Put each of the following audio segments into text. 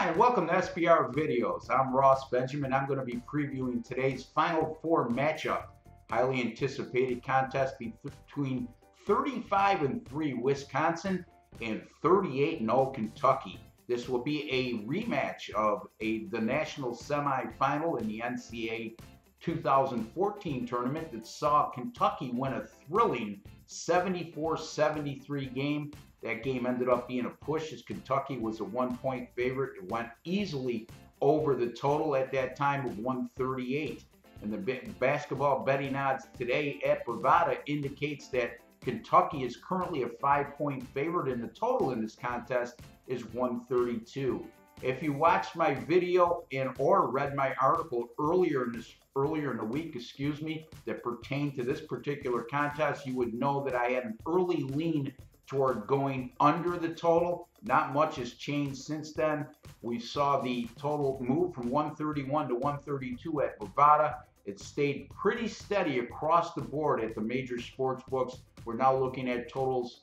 Hi, and welcome to SBR Videos. I'm Ross Benjamin. I'm going to be previewing today's Final Four matchup. Highly anticipated contest between 35-3 Wisconsin and 38-0 Kentucky. This will be a rematch of the national semifinal in the NCAA 2014 tournament that saw Kentucky win a thrilling 74-73 game. That game ended up being a push as Kentucky was a 1-point favorite. It went easily over the total at that time of 138. And the basketball betting odds today at Bovada indicates that Kentucky is currently a 5-point favorite, and the total in this contest is 132. If you watched my video or read my article earlier in the week, that pertained to this particular contest, you would know that I had an early lean toward going under the total. Not much has changed since then. We saw the total move from 131 to 132 at Bovada. It stayed pretty steady across the board at the major sports books. We're now looking at totals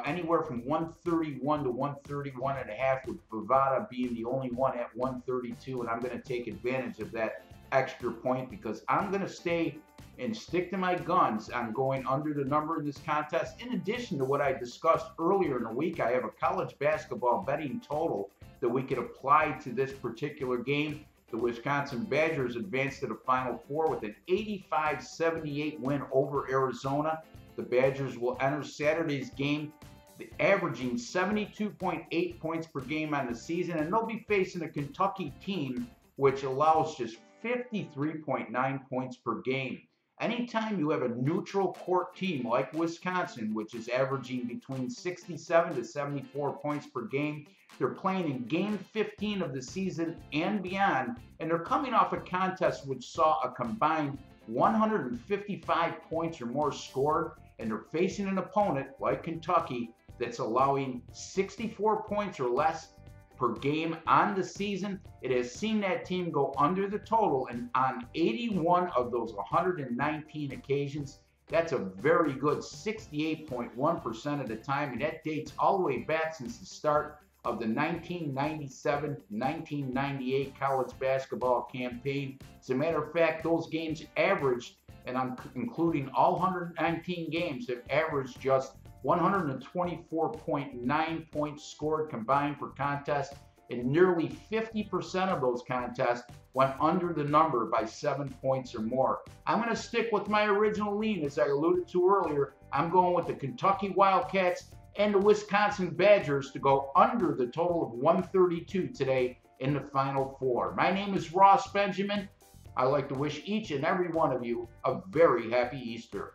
anywhere from 131 to 131.5, with Bovada being the only one at 132. And I'm going to take advantage of that extra point because I'm going to stay and stick to my guns on going under the number in this contest. In addition to what I discussed earlier in the week, I have a college basketball betting total that we could apply to this particular game. The Wisconsin Badgers advanced to the Final Four with an 85-78 win over Arizona. The Badgers will enter Saturday's game averaging 72.8 points per game on the season, and they'll be facing a Kentucky team which allows just 53.9 points per game. Anytime you have a neutral court team like Wisconsin, which is averaging between 67 to 74 points per game, they're playing in game 15 of the season and beyond, and they're coming off a contest which saw a combined 155 points or more scored, and they're facing an opponent like Kentucky that's allowing 64 points or less per game on the season. It has seen that team go under the total, and on 81 of those 119 occasions. That's a very good 68.1% of the time, and that dates all the way back since the start of the 1997-1998 college basketball campaign. As a matter of fact, those games averaged, and I'm including all 119 games, have averaged just 124.9 points scored combined per contest, and nearly 50% of those contests went under the number by 7 points or more. I'm going to stick with my original lean, as I alluded to earlier. I'm going with the Kentucky Wildcats and the Wisconsin Badgers to go under the total of 132 today in the Final Four. My name is Ross Benjamin. I'd like to wish each and every one of you a very happy Easter.